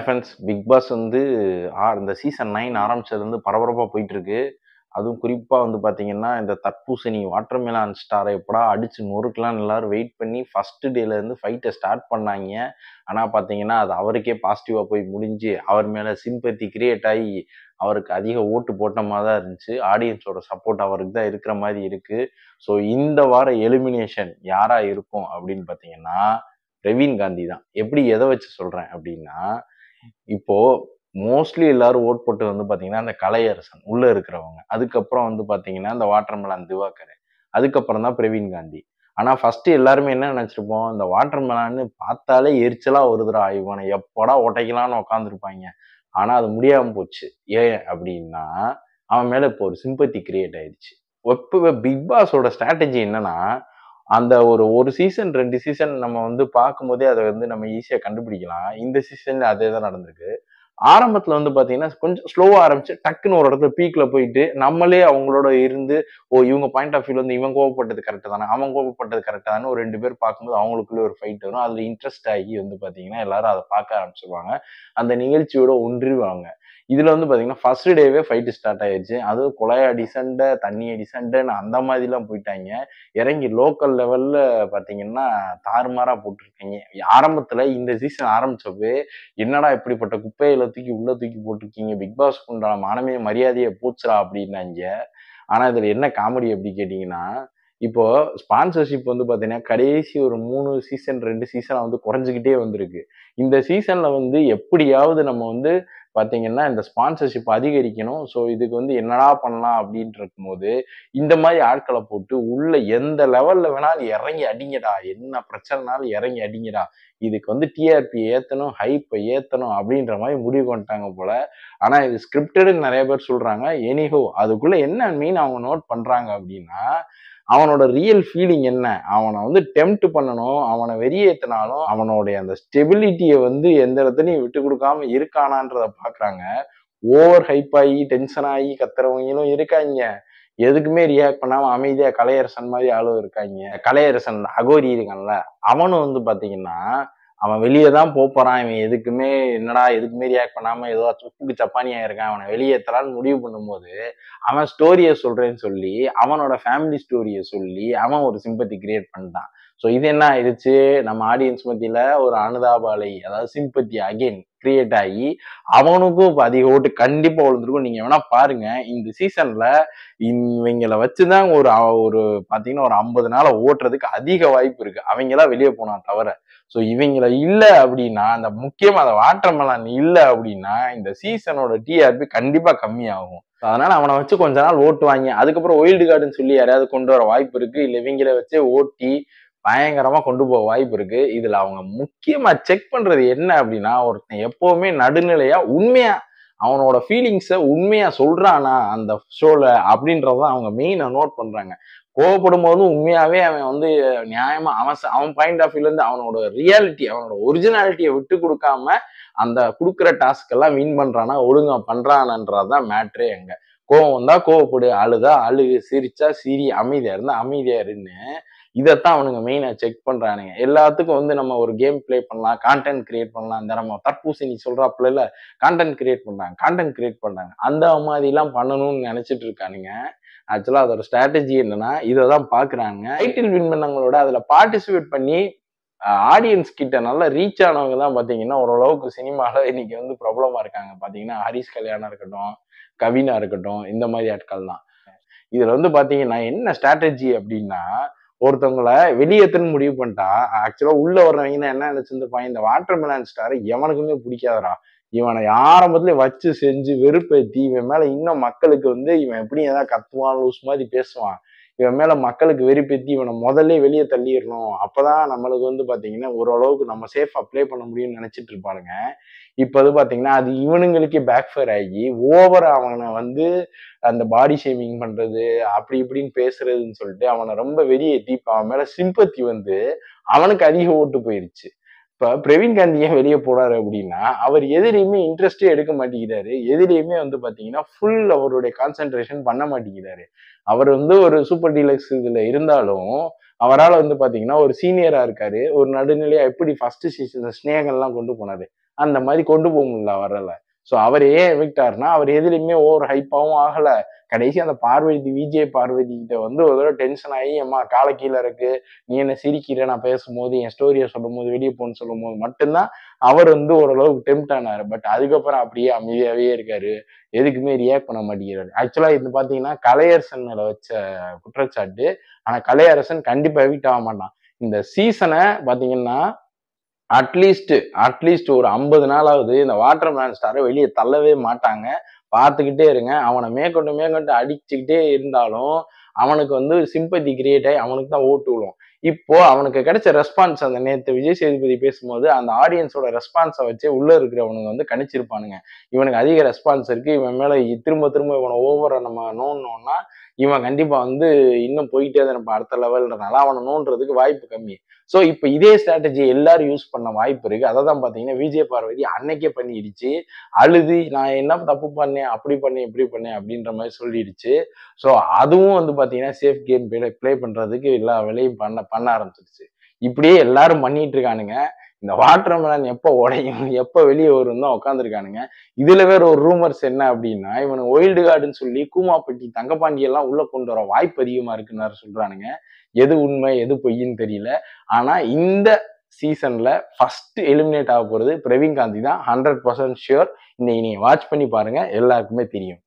Friends, big pass வந்து இந்த season 9 ஆரம்பிச்சதுலேருந்து பரபரப்பா போயிட்டுருக்கு. அதுவும் குறிப்பா வந்து பார்த்தீங்கன்னா, இந்த தர்பூசணி வாட்டர்மெலான் ஸ்டார எப்படா அடிச்சு நொறுக்கலாம்னு எல்லாரும் வெயிட் பண்ணி ஃபர்ஸ்ட் டேலேருந்து ஃபைட்ட ஸ்டார்ட் பண்ணாய்ங்க. ஆனா பார்த்தீங்கன்னா, அது அவருக்கே பாசிட்டிவா போய் முடிஞ்சு, அவர் மேல சிம்பத்தி கிரியேட் ஆயி, அவருக்கு அதிக ஓட்டு போட்ட மாரி தான் இருந்துச்சு. ஆடியன்ஸோட சப்போர்ட் அவருக்கு தான் இருக்கிற மாரி இருக்கு. ஸோ இந்த வார எலிமினேஷன் யாரா இருக்கும் அப்படின்னு பார்த்தீங்கன்னா, பிரவீன் காந்தி தான். எப்படி எத வச்சு சொல்றேன் அப்படின்னா, இப்போ மோஸ்ட்லி எல்லாரும் ஓட் போட்டது வந்து பாத்தீங்கன்னா, அந்த கலையரசன் உள்ள இருக்கிறவங்க. அதுக்கப்புறம் வந்து பாத்தீங்கன்னா, இந்த வாட்டர்மெலன் திவாகர். அதுக்கப்புறம் தான் பிரவீன் காந்தி. ஆனா ஃபர்ஸ்ட் எல்லாருமே என்ன நெனச்சிருப்போம், இந்த வாட்டர்மெலன்னு பாத்தாலே எரிச்சலா வருதுடா, இவன எப்படா ஒடைக்கலாம்னு உட்கார்ந்துருப்பாய்ங்க. ஆனா அது முடியாம போச்சு. ஏன் அப்டின்னா, அவன் மேல இப்போ ஒரு சிம்பத்தி கிரியேட் ஆயிடுச்சு. இப்ப பிக் பாஸோட ஸ்ட்ராட்டஜி என்னன்னா, அந்த ஒரு சீசன் 2 சீசன் நம்ம வந்து பார்க்கும்போதே அத வந்து நம்ம ஈஸியா கண்டுபிடிக்கலாம். இந்த சீசன்ல அதே தான் நடந்திருக்கு. ஆரம்பத்துல வந்து பாத்தீங்கன்னா, கொஞ்சம் ஸ்லோவா ஆரம்பிச்சு டக்குன்னு ஒரு இடத்துல பீக்ல போயிட்டு, நம்மளே அவங்களோட இருந்து, ஓ! இவங்க பாயிண்ட் ஆஃப் வியூல இருந்து இவன் கோவப்பட்டது கரெக்ட் தான, அவன் கோவப்பட்டது கரெக்ட் தானு ஒரு 2 பேர் பார்க்கும்போது அவங்களுக்குள்ள ஒரு ஃபைட் வரும். அதுல இன்ட்ரெஸ்ட் ஆகி வந்து பாத்தீங்கன்னா, எல்லாரும் அத பார்க்க ஆரம்பிச்சுருவாங்க. அந்த நிகழ்ச்சியோட ஒன்றிருவாங்க. இதுல வந்து பாத்தீங்கன்னா, ஃபர்ஸ்ட் டேவே ஃபைட் ஸ்டார்ட் ஆயிருச்சு. அதுவும் குழாய் அடி சண்டை, தண்ணி அடி சண்டைன்னு அந்த மாதிரிலாம் போயிட்டாய்ங்க. இறங்கி லோக்கல் லெவல்ல பாத்தீங்கன்னா, தாறுமாறா போட்டுருக்காய்ங்க. ஆரம்பத்துல இந்த சீசன் ஆரம்பிச்சப்பவே, என்னடா இப்படிப்பட்ட குப்பையில தூக்கி உள்ள தூக்கி போட்டிருக்கீங்க, பிக் பாஸ்க்கு உண்டான மானமே மரியாதையே போச்சுடா அப்படின்னாய்ங்க. ஆனா இதுல என்ன காமெடி அப்படி கேட்டீங்கன்னா, இப்போ ஸ்பான்சர்ஷிப் வந்து பாத்தீங்கன்னா, கடைசி ஒரு 3 சீசன் 2 சீசனா வந்து குறைஞ்சுகிட்டே வந்திருக்கு. இந்த சீசன்ல வந்து எப்படியாவது நம்ம வந்து பாத்தீங்கன்னா, இந்த ஸ்பான்சர்ஷிப் அதிகரிக்கணும். ஸோ இதுக்கு வந்து என்னடா பண்ணலாம் அப்படின்ட்டு இருக்கும்போது, இந்த மாரி ஆட்கள போட்டு உள்ள எந்த லெவல்ல வேணாலும் இறங்கி அடிங்கடா. என்ன பிரச்சனைனாலும் இறங்கி அடிங்கடா. இதுக்கு வந்து டிஆர்பி ஏத்தணும், ஹைப்ப ஏத்தணும் அப்படின்ற மாரி முடிவுக்கு வந்துட்டாங்க போல. ஆனா இது ஸ்கிரிப்டட்ன்னு நெறைய பேர் சொல்றாங்க. எனிஹோ அதுக்குள்ள என்ன மீன் அவங்க நோட் பண்றாங்க அப்படின்னா, அவனோட ரியல் ஃபீலிங் என்ன? அவன வந்து டெம்ப்ட் பண்ணணும். அவன வெறியேத்துனாலும், அவனுடைய அந்த ஸ்டெபிலிட்டிய வந்து எந்த இடத்துலயும் விட்டுக் குடுக்காம இருக்கானான்றத பார்க்குறாங்க. ஓவர் ஹைப் ஆயி, டென்ஷன் ஆயி கத்துறவங்களும் இருக்காய்ங்க. எதுக்குமே ரியாக்ட் பண்ணாம அமைதியா கலையரசன் மாரி ஆளும் இருக்காய்ங்க. கலையரசன் அகோரி இருக்கான்ல, அவனும் வந்து பார்த்தீங்கன்னா, அவன் வெளிய தான் போப்போறான். இவன் எதுக்குமே என்னடா எதுக்குமே ரியாக்ட் பண்ணாம ஏதோ உப்புக்கு சப்பானியா இருக்கான். அவன வெளியேத்தலாம்ன்னு முடிவு பண்ணும்போது, அவன் ஸ்டோரிய சொல்றேன்னு சொல்லி, அவனோட ஃபேமிலி ஸ்டோரிய சொல்லி, அவன் ஒரு சிம்பத்தி கிரியேட் பண்ணிட்டான். ஸோ இது என்ன ஆயிடுச்சு, நம்ம ஆடியன்ஸ் மத்தியில ஒரு அனுதாப அலை, அதாவது சிம்பத்தி அகைன் கிரியேட் ஆகி, அவனுக்கும் இப்ப அதிக ஓட்டு கண்டிப்பா விழுந்திருக்கும். நீங்க வேணா பாருங்க. இந்த சீசன்ல இவைங்கள வச்சுதான் ஒரு பாத்தீங்கன்னா ஒரு 50 நாள ஓட்டுறதுக்கு அதிக வாய்ப்பு இருக்கு. அவைங்களா வெளிய போனா தவிர. ஸோ இவைங்கள இல்ல அப்படின்னா, அந்த முக்கியமா அந்த வாட்டர்மெலன் இல்ல அப்படின்னா, இந்த சீசனோட டிஆர்பி கண்டிப்பா கம்மியாகும். அதனால அவன வச்சு கொஞ்ச நாள் ஓட்டுவாய்ங்க. அதுக்கப்புறம் வைல்டு கார்டுன்னு சொல்லி யாரையாவது கொண்டு வர வாய்ப்பு இருக்கு. இல்ல இவைங்கள வச்சே ஓட்டி பயங்கரமா கொண்டு போக வாய்ப்பு இருக்கு. இதுல அவங்க முக்கியமா செக் பண்றது என்ன அப்படின்னா, ஒருத்தன் எப்பவுமே நடுநிலையா, உண்மையா அவனோட ஃபீலிங்ஸ உண்மையா சொல்றானா அந்த ஷோல அப்படின்றத அவங்க மெயினா நோட் பண்றாங்க. கோவப்படும்போதும் உண்மையாவே அவன் வந்து நியாயமா அவன் பாயிண்ட் ஆஃப் வியூல இருந்து அவனோட ரியாலிட்டி, அவனோட ஒரிஜினாலிட்டிய விட்டு குடுக்காம, அந்த குடுக்குற டாஸ்க் எல்லாம் வின் பண்றானா, ஒழுங்கா பண்றானான்றது தான் மேட்டரே அங்க. கோவம் வந்தா கோவப்படு, அழுதா அழு, சிரிச்சா சிரி, அமைதியா இருந்தா அமைதியா இருன்னு இதத்தான் அவனுங்க மெயினா செக் பண்றானுங்க. எல்லாத்துக்கும் வந்து நம்ம ஒரு கேம் ப்ளே பண்ணலாம், கான்டென்ட் கிரியேட் பண்ணலாம். இந்த நம்ம தர்பூசணி சொல்றாப்புல கான்டென்ட் கிரியேட் பண்றாங்க, கான்டென்ட் கிரியேட் பண்றாங்க. அந்த மாதிரிலாம் பண்ணணும்னு நெனைச்சிட்டு இருக்கானுங்க. ஆக்சுவலா அதோட ஸ்ட்ராட்டஜி என்னன்னா, இததான் பார்க்குறாங்க. டைட்டில் வின் பண்ணவங்களோட அதுல பார்ட்டிசிபேட் பண்ணி ஆடியன்ஸ் கிட்ட நல்லா ரீச் ஆனவங்க தான் பார்த்தீங்கன்னா, ஓரளவுக்கு சினிமால இன்னைக்கு வந்து பிரபலமா இருக்காங்க. பார்த்தீங்கன்னா, ஹரிஷ் கல்யாணா இருக்கட்டும், கவினா இருக்கட்டும், இந்த மாரி ஆட்கள் தான். இதுல வந்து பாத்தீங்கன்னா என்ன ஸ்ட்ராட்டஜி அப்படின்னா, ஒருத்தவங்கள வெளியேத்தணும்னு முடிவு பண்ணிட்டா, ஆக்சுவலா உள்ள வர்றவங்க என்ன நினைச்சிருந்திருப்பாங்க, இந்த வாட்டர்மெலன் ஸ்டார எவனுக்குமே பிடிக்காதுடா. இவனை ஆரம்பத்திலே வச்சு செஞ்சு வெறுப்பேத்தி, இவன் மேல இன்னும் மக்களுக்கு வந்து இவன் எப்படி ஏதாவது கத்துவான், லூஸ் மாதிரி பேசுவான். இவன் மேல மக்களுக்கு வெறுப்பேத்தி இவனை முதல்ல வெளியே தள்ளிடணும். அப்பதான் நம்மளுக்கு வந்து பாத்தீங்கன்னா, ஓரளவுக்கு நம்ம சேஃபா ப்ளே பண்ண முடியும்னு நினைச்சிட்டு இருப்பானுங்க. இப்ப வந்து பாத்தீங்கன்னா, அது இவனுங்களுக்கே பேக் ஃபயர் ஆகி, ஓவரா அவன வந்து அந்த பாடி ஷேமிங் பண்றது, அப்படி இப்படின்னு பேசுறதுன்னு சொல்லிட்டு அவன ரொம்ப வெறியேத்தி, இப்ப அவன் மேல சிம்பத்தி வந்து அவனுக்கு அதிக ஓட்டு போயிருச்சு. இப்ப பிரவீன் காந்தி ஏன் வெளிய போனாரு அப்படின்னா, அவர் எதுலயுமே இன்ட்ரெஸ்ட்டே எடுக்க மாட்டேங்கிறாரு. எதுலயுமே வந்து பாத்தீங்கன்னா, ஃபுல் அவருடைய கான்சன்ட்ரேஷன் பண்ண மாட்டேங்கிறாரு. அவர் வந்து ஒரு சூப்பர் டீலக்ஸ் இதுல இருந்தாலும், அவரால வந்து பாத்தீங்கன்னா, ஒரு சீனியரா இருக்காரு. ஒரு நடுநிலையா எப்படி ஃபர்ஸ்ட் சீசன்ல ஸ்நேகன்லாம் கொண்டு போனாரு. அந்த மாதிரி கொண்டு போக முடியல அவரால. ஸோ அவர் ஏன் எவிக்ட் ஆகுனா, அவர் எதுலையுமே ஓவர் ஹைப்பாவும் ஆகல. கடைசி அந்த பார்வதி விஜய் பார்வதி கிட்ட வந்து ஒரு தடவை டென்ஷன் ஆகி, அம்மா கால கீழ இருக்கு, நீ என்ன சிரிக்கிற நான் பேசும்போது, என் ஸ்டோரிய சொல்லும்போது, வெளிய போன்னு சொல்லும்போது மட்டும்தான் அவர் வந்து ஓரளவுக்கு டெம்ப்ட் ஆனாரு. பட் அதுக்கப்புறம் அப்படியே அமைதியாவே இருக்காரு. எதுக்குமே ரியாக்ட் பண்ண மாட்டேங்கிறாரு. ஆக்சுவலா இது பாத்தீங்கன்னா கலையரசன் மேல வச்ச குற்றச்சாட்டு. ஆனா கலையரசன் கண்டிப்பா எவிக்ட் ஆக மாட்டான். இந்த சீசனை பாத்தீங்கன்னா அட்லீஸ்ட் அட்லீஸ்ட் ஒரு 50 நாளாவது இந்த வாட்டர்மேலன் ஸ்டாரை வெளியே தள்ளவே மாட்டாங்க. பார்த்துக்கிட்டே இருங்க. அவனை மேற்கொண்டு மேற்கொண்டு அடிச்சுக்கிட்டே இருந்தாலும் அவனுக்கு வந்து சிம்பத்தி கிரியேட் ஆகி அவனுக்கு தான் ஓட்டு விழும். இப்போ அவனுக்கு கிடைச்ச ரெஸ்பான்ஸ் அந்த நேத்து விஜய் சேதுபதி பேசும்போது அந்த ஆடியன்ஸோட ரெஸ்பான்ஸை வச்சு உள்ள இருக்கிறவனுங்க வந்து கணிச்சிருப்பானுங்க. இவனுக்கு அதிக ரெஸ்பான்ஸ் இருக்கு, இவன் மேல திரும்ப திரும்ப இவனை ஓவரா நம்ம நோண்டோம்னா இவன் கண்டிப்பா வந்து இன்னும் போயிட்டே தான் இருப்பான் அடுத்த லெவல்ன்றனால அவனை நோன்றதுக்கு வாய்ப்பு கம்மி. ஸோ இப்போ இதே ஸ்ட்ராட்டஜி எல்லாரும் யூஸ் பண்ண வாய்ப்பு இருக்கு. அதை தான் பார்த்தீங்கன்னா விஜய் பார்வதி அன்னைக்கே பண்ணிடுச்சு. அழுது நான் என்ன தப்பு பண்ணேன், அப்படி பண்ணேன், இப்படி பண்ணேன் அப்படின்ற மாதிரி சொல்லிடுச்சு. ஸோ அதுவும் வந்து பார்த்தீங்கன்னா சேஃப் கேம் ப்ளே பண்றதுக்கு எல்லா வேலையும் பண்ண பண்ண ஆரம்பிச்சிருச்சு. இப்படியே எல்லாரும் பண்ணிட்டு இருக்கானுங்க. இந்த வாட்டர்மெலன் எப்போ உடையும், எப்போ வெளியே வரும் தான் உட்காந்துருக்கானுங்க. இதுல வேற ஒரு ரூமர்ஸ் என்ன அப்படின்னா, இவனுக்கு ஒயில்டு கார்டுன்னு சொல்லி கூமாப்பட்டி தங்கப்பாண்டி எல்லாம் உள்ள கொண்டு வர வாய்ப்பு அதிகமா இருக்குன்னு சொல்றானுங்க. எது உண்மை எது பொய்ன்னு தெரியல. ஆனா இந்த சீசன்ல ஃபர்ஸ்ட் எலிமினேட் ஆக போறது பிரவீன் காந்தி தான். 100% ஷியோர். இன்னைக்கு நீங்க வாட்ச் பண்ணி பாருங்க, எல்லாருக்குமே தெரியும்.